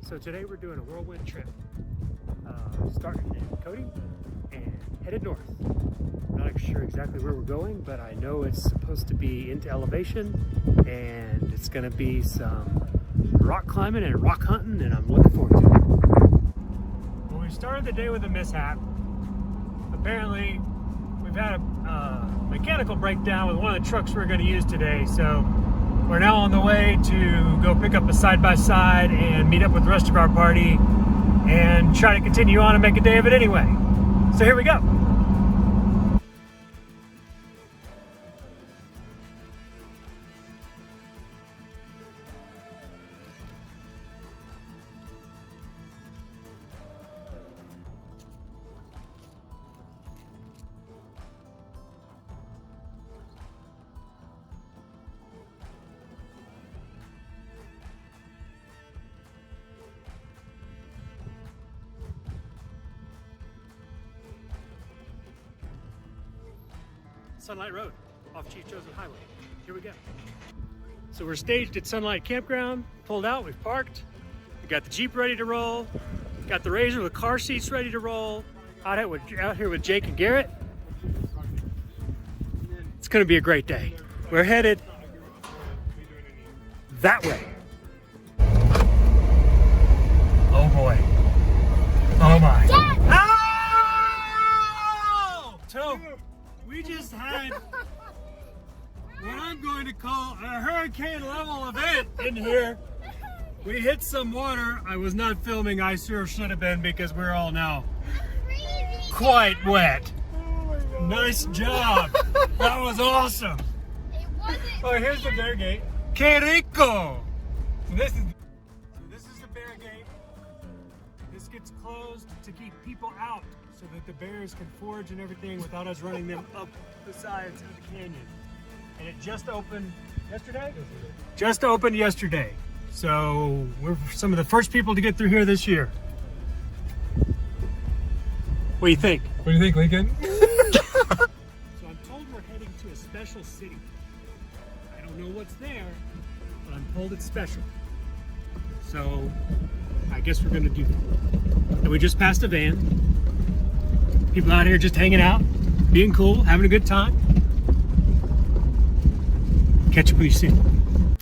So today we're doing a whirlwind trip, starting in Cody and headed north. Not sure exactly where we're going, but I know it's supposed to be into elevation and it's going to be some rock climbing and rock hunting, and I'm looking forward to it. Well, we started the day with a mishap. Apparently we've had a mechanical breakdown with one of the trucks we're going to use today, so we're now on the way to go pick up a side-by-side and meet up with the rest of our party and try to continue on and make a day of it anyway. So here we go. Sunlight Road off Chief Joseph Highway. Here we go. So we're staged at Sunlight Campground, pulled out, we've parked. We got the Jeep ready to roll. Got the RZR with car seats ready to roll. Out here with Jake and Garrett. It's gonna be a great day. We're headed that way. Oh boy. Oh my. Dad! No! So, we just had what I'm going to call a hurricane level event in here. We hit some water. I was not filming. I sure should have been, because we're all now quite wet. Nice job. That was awesome. It wasn't. Oh, here's the bear gate. Que rico. So this is the bear gate. This gets closed to keep people out, so that the bears can forage and everything without us running them up the sides of the canyon. And it just opened yesterday? Just opened yesterday. So we're some of the first people to get through here this year. What do you think? What do you think, Lincoln? So I'm told we're heading to a special city. I don't know what's there, but I'm told it's special. So I guess we're gonna do that. And we just passed a van. People out here just hanging out, being cool, having a good time. Catch up with you soon.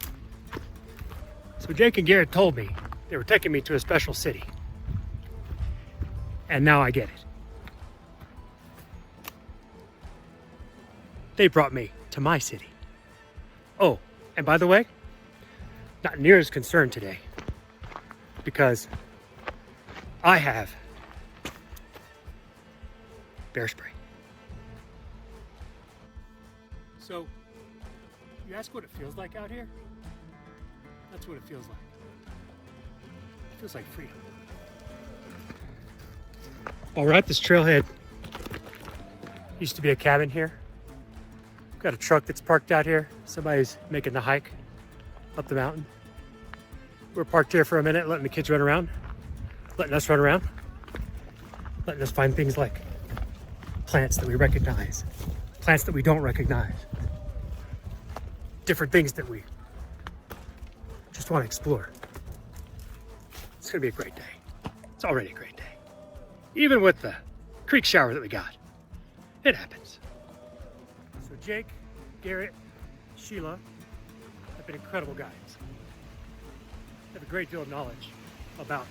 So Jake and Garrett told me they were taking me to a special city. And now I get it. They brought me to my city. Oh, and by the way, not near as concerned today, because I have bear spray. So, you ask what it feels like out here? That's what it feels like. It feels like freedom. While we're at this trailhead, used to be a cabin here. We've got a truck that's parked out here. Somebody's making the hike up the mountain. We're parked here for a minute, letting the kids run around, letting us run around, letting us find things like plants that we recognize, plants that we don't recognize, different things that we just want to explore. It's gonna be a great day. It's already a great day. Even with the creek shower that we got, it happens. So Jake, Garrett, Sheila have been incredible guides. They have a great deal of knowledge about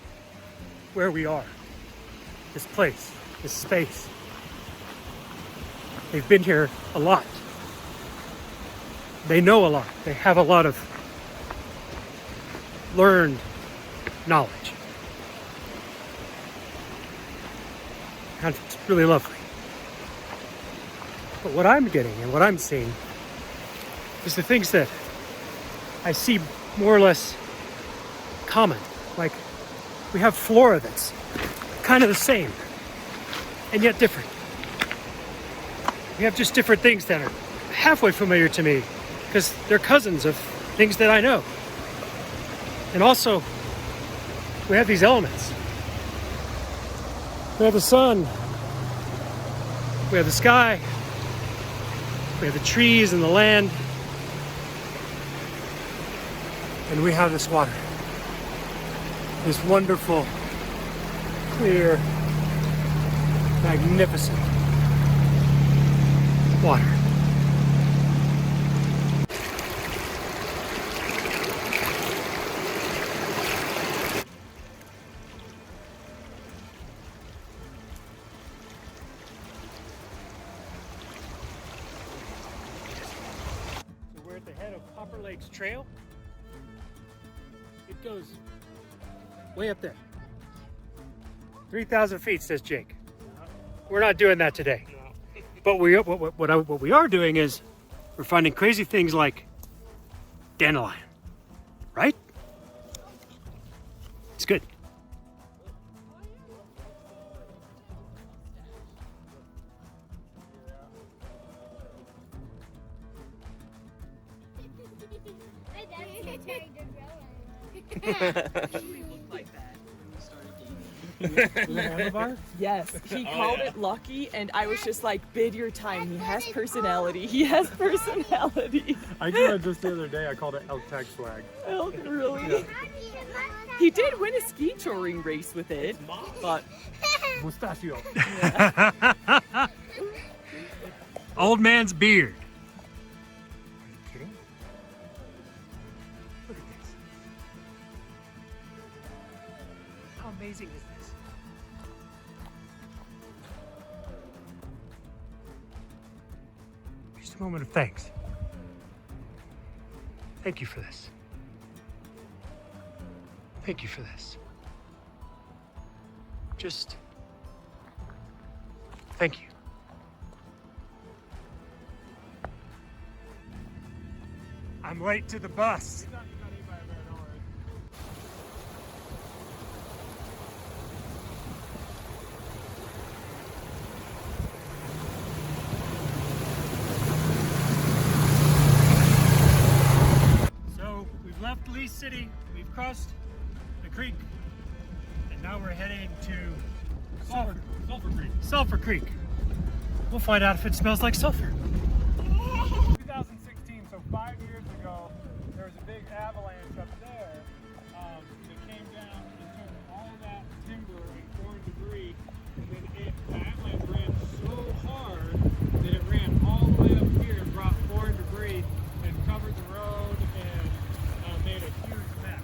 where we are, this place, this space. They've been here a lot. They know a lot. They have a lot of learned knowledge. And it's really lovely. But what I'm getting and what I'm seeing is the things that I see more or less common. Like, we have flora that's kind of the same and yet different. We have just different things that are halfway familiar to me because they're cousins of things that I know. And also, we have these elements. We have the sun, we have the sky, we have the trees and the land, and we have this water. this wonderful, clear, magnificent water. So we're at the head of Copper Lakes Trail. It goes way up there. 3,000 feet, says Jake. We're not doing that today. But what we are doing is we're finding crazy things like dandelion, right? It's good. Yes, he called it lucky, and I was just like, bid your time. He has personality. He has personality. I did it just the other day. I called it elk tag swag. Elk, really? Yeah. He did win a ski touring race with it, but Mustachio. yeah. Old man's beard. Are you kidding? Look at this. How amazing is this? Just a moment of thanks. Thank you for this. Thank you for this. Just thank you. I'm late to the bus. So we've left Lee City, we've crossed the creek, and now we're heading to Sulfur Creek. Sulfur Creek. We'll find out if it smells like sulfur. 2016, so 5 years ago, there was a big avalanche up there that came down and took all that timber and foreign debris, and then the avalanche ran so hard that it ran all the way up here and brought foreign debris and covered the road and made a huge mess.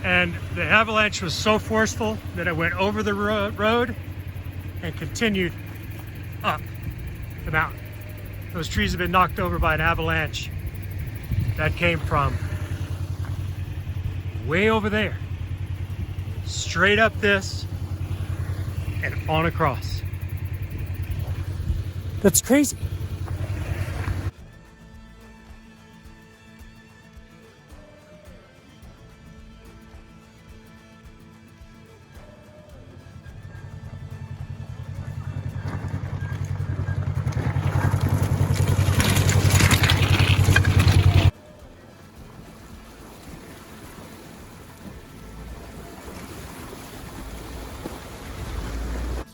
And the avalanche was so forceful that it went over the road and continued up the mountain. Those trees have been knocked over by an avalanche that came from way over there, straight up this and on across. That's crazy.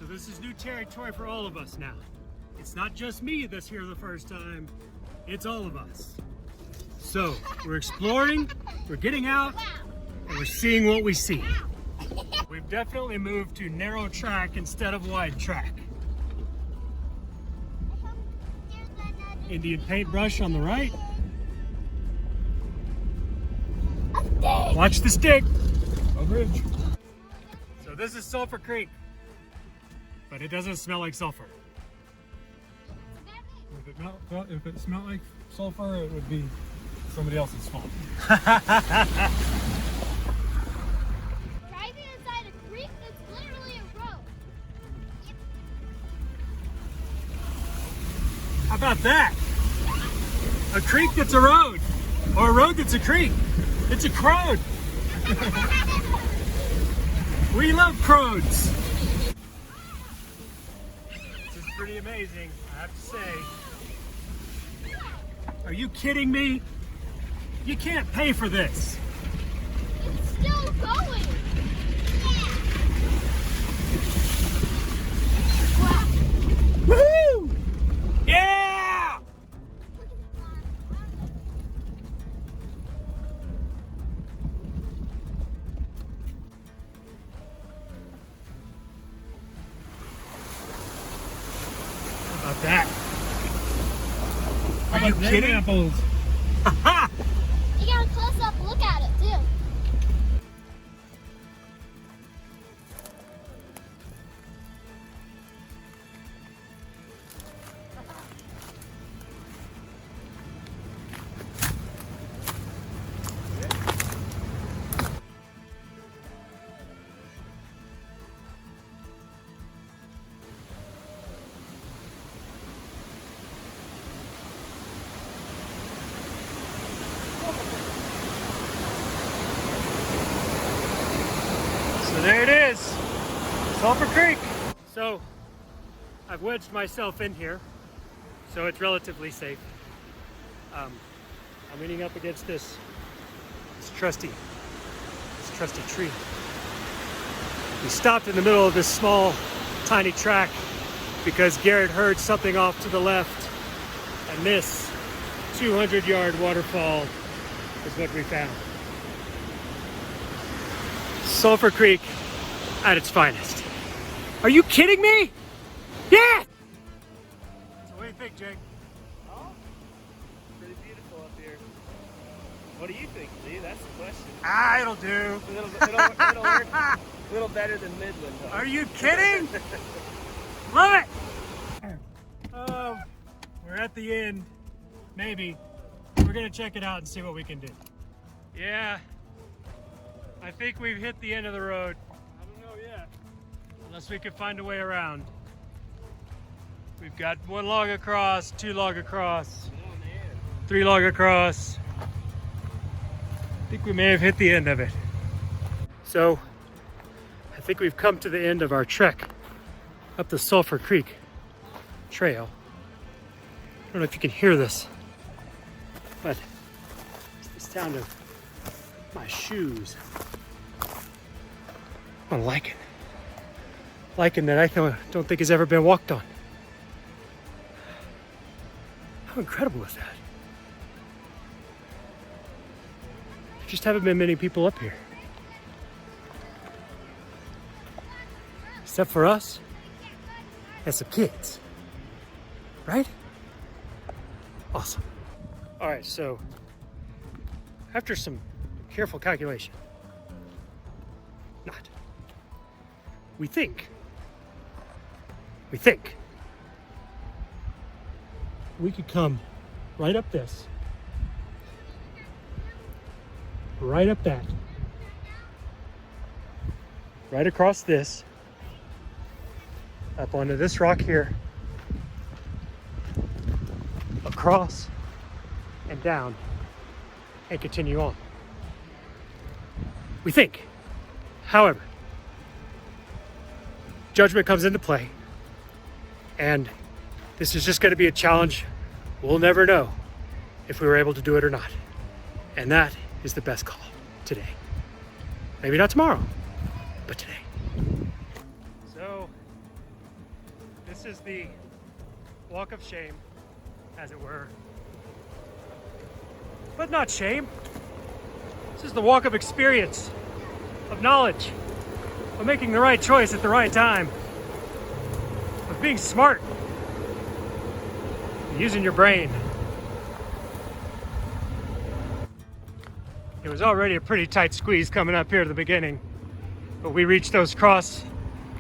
This is new territory for all of us now. It's not just me that's here the first time, it's all of us. So we're exploring, we're getting out, and we're seeing what we see. We've definitely moved to narrow track instead of wide track. Indian paintbrush on the right. Watch the stick. A bridge. So this is Sulfur Creek. But it doesn't smell like sulfur. If it smelled like sulfur, it would be somebody else's fault. Driving inside a creek that's literally a road. How about that? A creek that's a road, or a road that's a creek. It's a crowd. We love crows. This is pretty amazing, I have to say. Are you kidding me? You can't pay for this. It's still going. Wow. Woohoo! Yeah! Are you kidding? Apples. You got a close-up look at it, too. So there it is, Sulfur Creek. So I've wedged myself in here, so it's relatively safe. I'm leaning up against this trusty tree. We stopped in the middle of this small, tiny track because Garrett heard something off to the left, and this 200-yard waterfall is what we found. Sulfur Creek at its finest. Are you kidding me? Yeah! So what do you think, Jake? Oh, pretty beautiful up here. What do you think, Lee? That's the question. It'll do. It'll work a little better than Midland, though. Are you kidding? Love it! Oh, we're at the end. Maybe. We're gonna check it out and see what we can do. Yeah. I think we've hit the end of the road. I don't know yet. Unless we can find a way around. We've got 1 log across, 2 log across, 3 log across. I think we may have hit the end of it. So, I think we've come to the end of our trek up the Sulfur Creek trail. I don't know if you can hear this, but it's the sound of my shoes on lichen. Lichen that I don't think has ever been walked on. How incredible is that? There just haven't been many people up here. Except for us and some kids. Right? Awesome. All right, so after some careful calculation, we think we could come right up this, right up that, right across this, up onto this rock here, across and down, and continue on. We think. However, judgment comes into play, and this is just going to be a challenge. We'll never know if we were able to do it or not. And that is the best call today. Maybe not tomorrow, but today. So, this is the walk of shame, as it were. But not shame. This is the walk of experience, of knowledge, of making the right choice at the right time, of being smart, using your brain. It was already a pretty tight squeeze coming up here at the beginning, but we reached those cross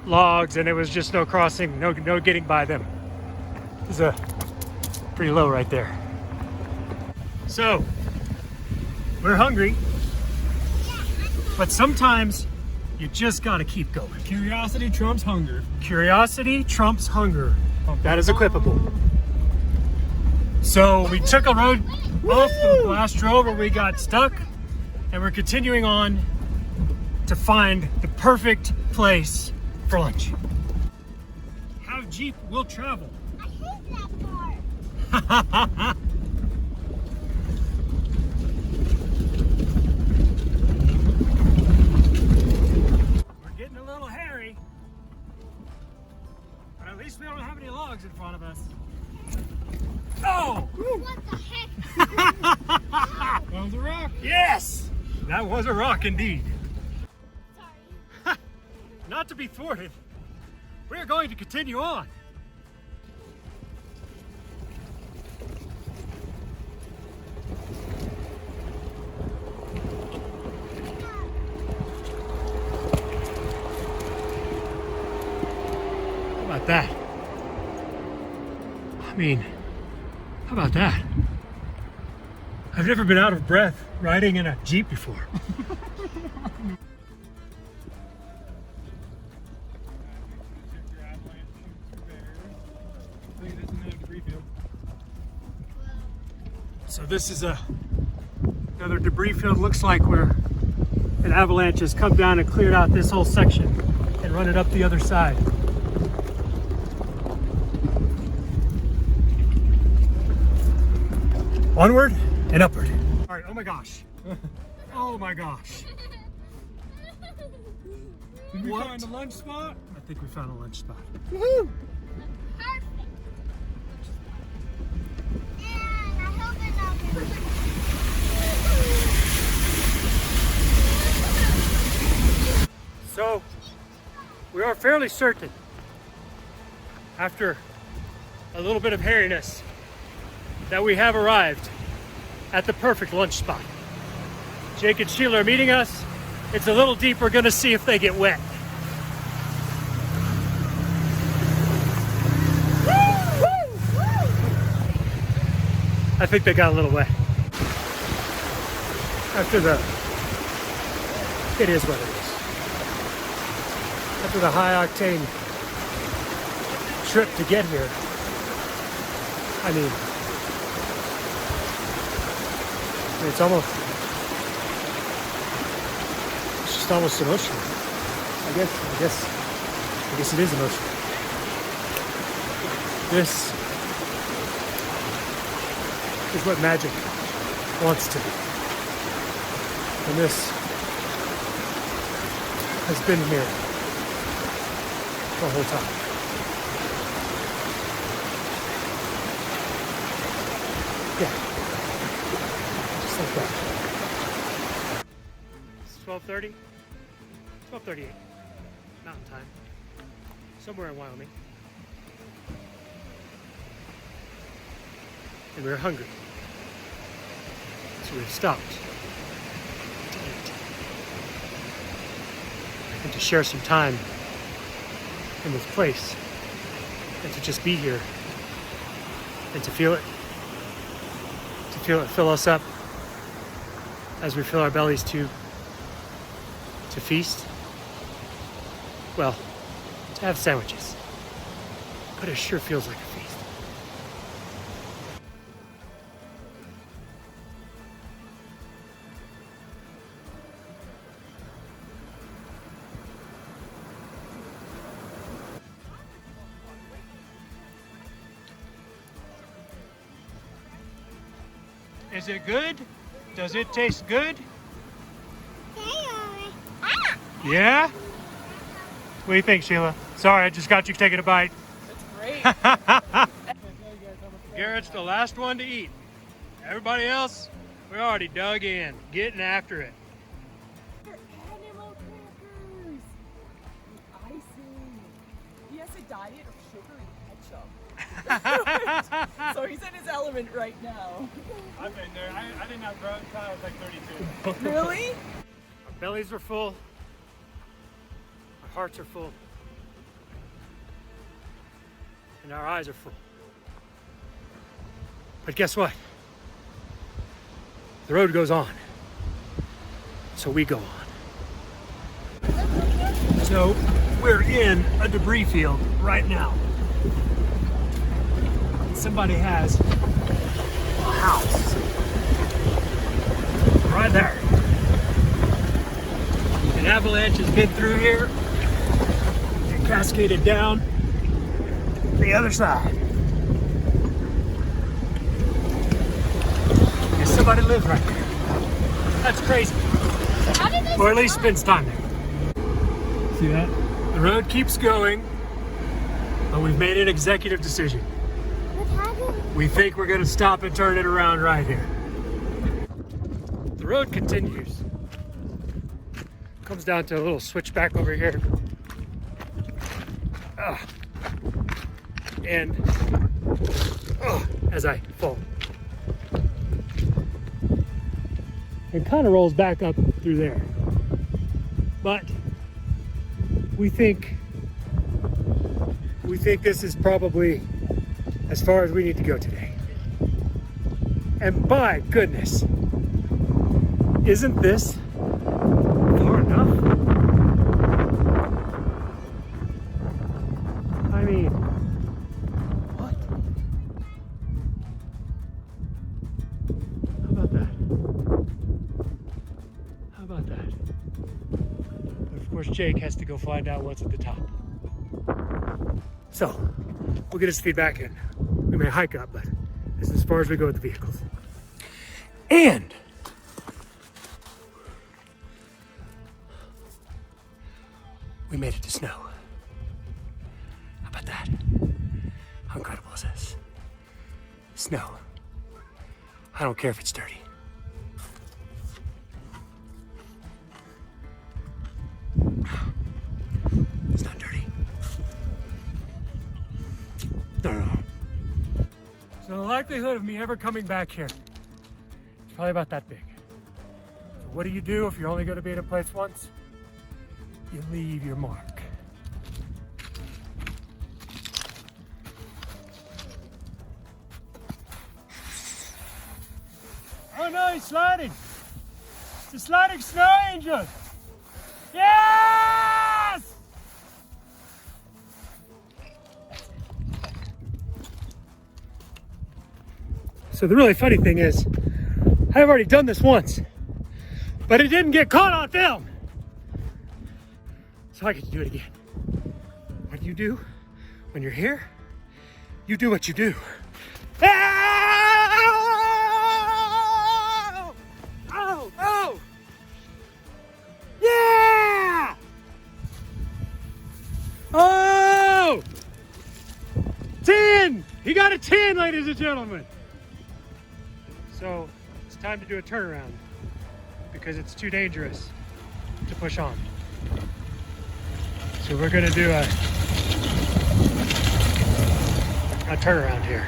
logs and it was just no crossing, no getting by them. It was pretty low right there. So, we're hungry, but sometimes you just gotta keep going. Curiosity trumps hunger. Curiosity trumps hunger. That is equipable. So we took a road off the last road where we got stuck, and we're continuing on to find the perfect place for lunch. How Jeep will travel. I hate that part. Getting a little hairy, but at least we don't have any logs in front of us. Oh! What the heck? That was a rock. Yes! That was a rock indeed. Sorry. Not to be thwarted, we're going to continue on. about that? I mean, how about that? I've never been out of breath riding in a Jeep before. So this is another debris field. Looks like where an avalanche has come down and cleared out this whole section and run it up the other side. Onward and upward. All right, oh my gosh. Oh my gosh. Did we What? find a lunch spot? I think we found a lunch spot. Perfect. And I hope it's not So, we are fairly certain, after a little bit of hairiness, that we have arrived at the perfect lunch spot. Jake and Sheila are meeting us. It's a little deep. We're gonna see if they get wet. I think they got a little wet. After it is what it is. After the high octane trip to get here, I mean, it's just almost emotional. I guess it is emotional. This is what magic wants to be. And this has been here the whole time. Yeah. Just like that. It's 12:30? 12:38. Mountain time. Somewhere in Wyoming. And we were hungry. So we've stopped to eat. And to share some time in this place. And to just be here. And to feel it. To feel it fill us up as we fill our bellies to feast. Well, to have sandwiches. But it sure feels like a feast. Is it good? Does it taste good? Yeah? What do you think, Sheila? Sorry, I just got you taking a bite. That's great. Garrett's the last one to eat. Everybody else, we already dug in, getting after it. They're animal crackers. With icing. He has a diet of sugar and ketchup. So he's in his element right now. I've been there. I didn't have growth until I was like 32. Really? Our bellies are full. Our hearts are full. And our eyes are full. But guess what? The road goes on. So we go on. So we're in a debris field right now. Somebody has a house right there. An avalanche has been through here and cascaded down the other side. And somebody lives right there. That's crazy. How did this Or at least spends time there. See that? The road keeps going, but we've made an executive decision. We think we're gonna stop and turn it around right here. The road continues. Comes down to a little switchback over here. And as I fall. It kind of rolls back up through there. But we think we think this is probably as far as we need to go today. And by goodness, isn't this far enough? I mean, what? How about that? How about that? But of course, Jake has to go find out what's at the top. So, we'll get his feedback and we may hike up, but this is as far as we go with the vehicles. And we made it to snow. How about that? How incredible is this? Snow. I don't care if it's dirty. It's not dirty. No. So the likelihood of me ever coming back here is probably about that big. So what do you do if you're only going to be in a place once? You leave your mark. Oh no, he's sliding. It's a sliding snow angel. Yes! So the really funny thing is, I've already done this once, but it didn't get caught on film. So I get to do it again. What do you do when you're here? You do what you do. Oh! Oh! Oh! Yeah! Oh! 10! He got a 10, ladies and gentlemen. So it's time to do a turnaround because it's too dangerous to push on. So we're gonna do a turnaround here.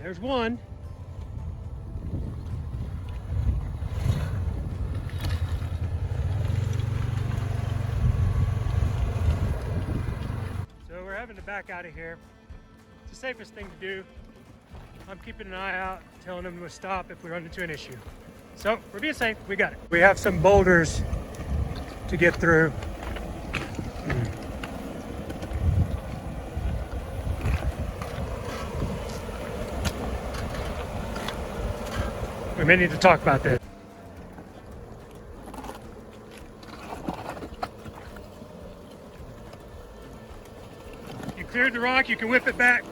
There's one. So we're having to back out of here. It's the safest thing to do. I'm keeping an eye out, telling them to stop if we run into an issue. So we're being safe, we got it. We have some boulders to get through. We may need to talk about this. You cleared the rock, you can whip it back.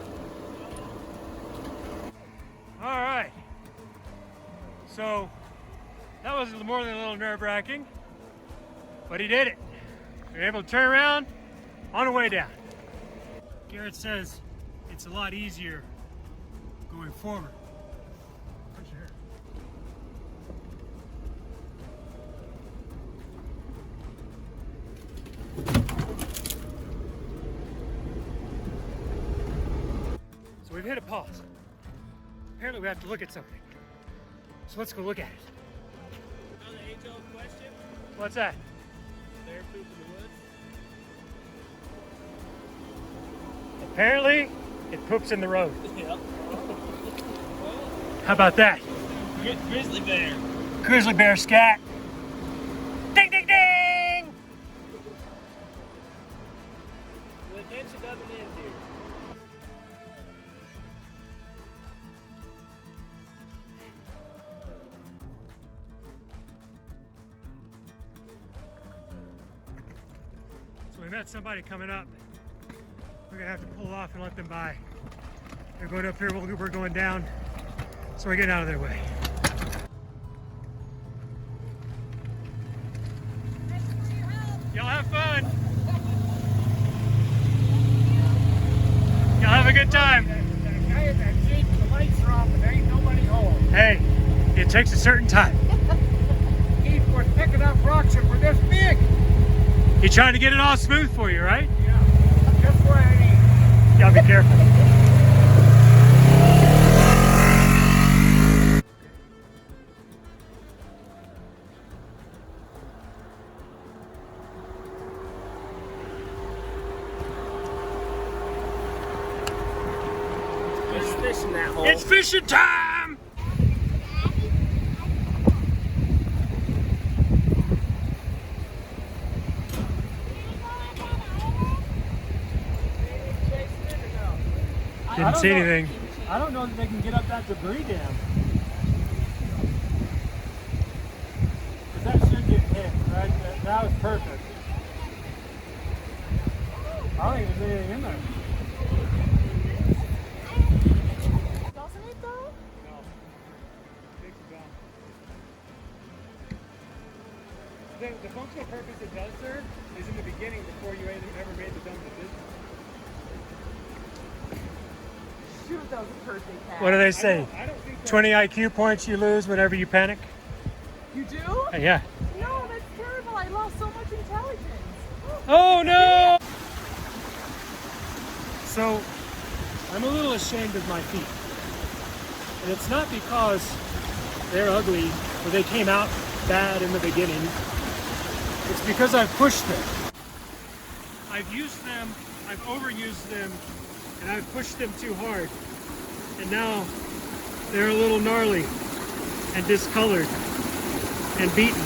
All right. So that was more than a little nerve-wracking, but he did it. We were able to turn around on the way down. Garrett says it's a lot easier going forward. So we've hit a pause. Apparently we have to look at something. So let's go look at it. On the age-old question, What's that? bear poop in the woods. Apparently it poops in the road. Yep. How about that? Grizzly bear. Grizzly bear scat. Ding, ding, ding! The attention doesn't end here. So we met somebody coming up. We're gonna have to pull off and let them by. They're going up here, we're going down. So we're getting out of their way. Y'all have fun. Y'all have a good time. That guy in that Jeep, the lights are off and there ain't nobody home. Hey, it takes a certain time. He was picking up rocks that were this big. You're trying to get it all smooth for you, right? Yeah, just where I need. Y'all be careful. in that hole. It's fishing time! Didn't see anything. I don't know that they can get up that debris dam. That should get hit, right? That was perfect. I don't think there's anything in there. Doesn't it though? No. Takes it down. The functional purpose it does serve is in the beginning before you ever made the jump to business. Shoot, that was a perfect catch. What do they say? I don't think that 20 IQ points you lose whenever you panic? You do? Yeah. No, that's terrible. I lost so much intelligence. Oh no! So, I'm a little ashamed of my feet. And it's not because they're ugly or they came out bad in the beginning. It's because I've pushed them. I've used them, I've overused them, and I've pushed them too hard. And now they're a little gnarly and discolored and beaten.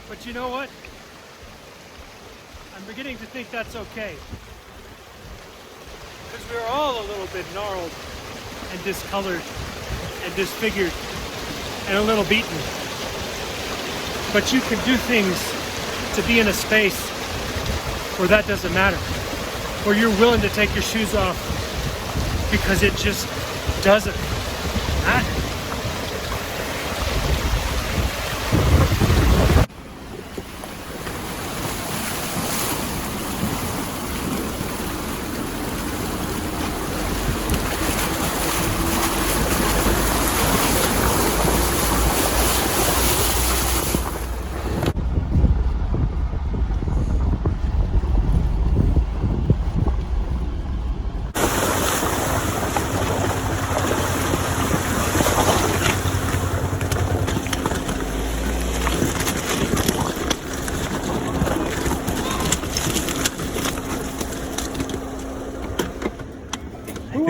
But you know what? I'm beginning to think that's okay. Because we're all a little bit gnarled and discolored and disfigured and a little beaten. But you can do things to be in a space where that doesn't matter. Where you're willing to take your shoes off because it just doesn't matter.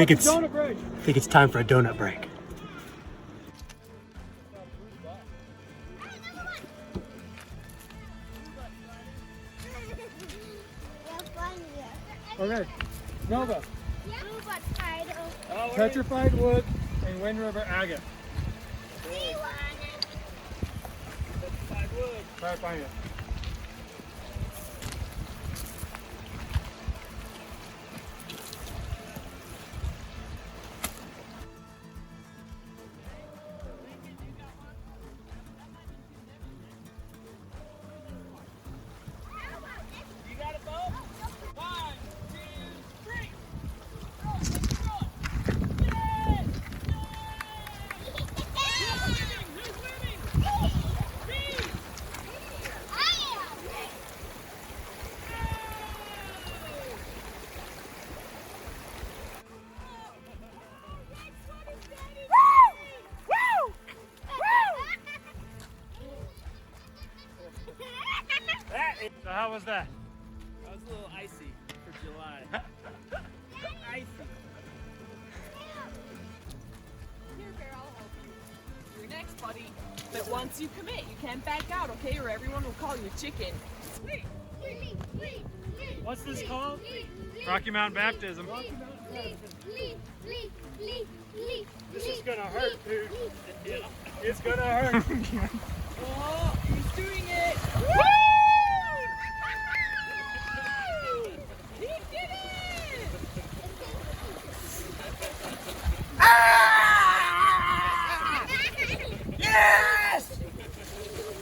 I think it's time for a donut break. Okay, Nova, petrified wood and Wind River agate. Petrified wood. Try to find it. You got it, Bo? 1, 2, 3. Who's winning? Me! So how was that? That was a little icy for July. Icy. Here, Bear, I'll help you. You're next, buddy. But once you commit, you can't back out, okay? Or everyone will call you chicken. What's this called? Rocky Mountain Baptism. This is gonna hurt, dude. It's gonna hurt. Oh, he's doing it. Woo! He did it! Yes!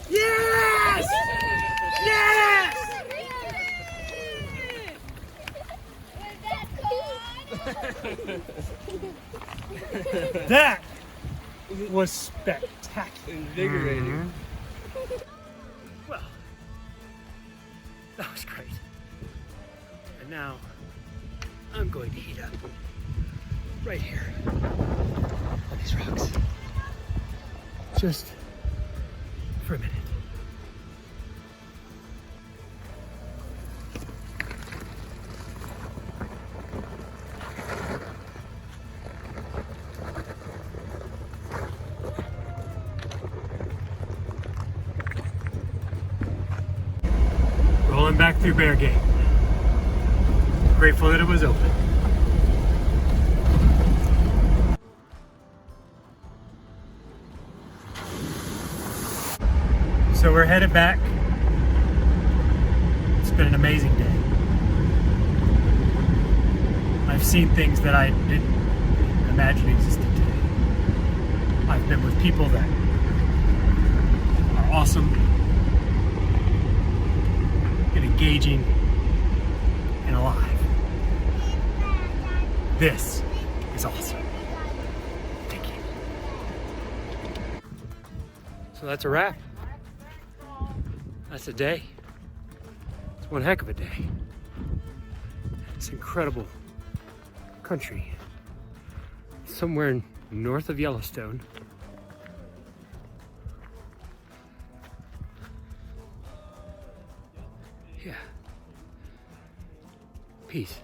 Yes! Yes! That was spectacular. Invigorating. Well, that was great. And now I'm going to heat up right here on these rocks. Just for a minute. through Bear Gate. Grateful that it was open. So we're headed back. It's been an amazing day. I've seen things that I didn't imagine existed today. I've been with people that are awesome and engaging and alive. This is awesome. Thank you. So that's a wrap. That's a day. It's one heck of a day. It's incredible country. Somewhere north of Yellowstone. Yeah. Peace.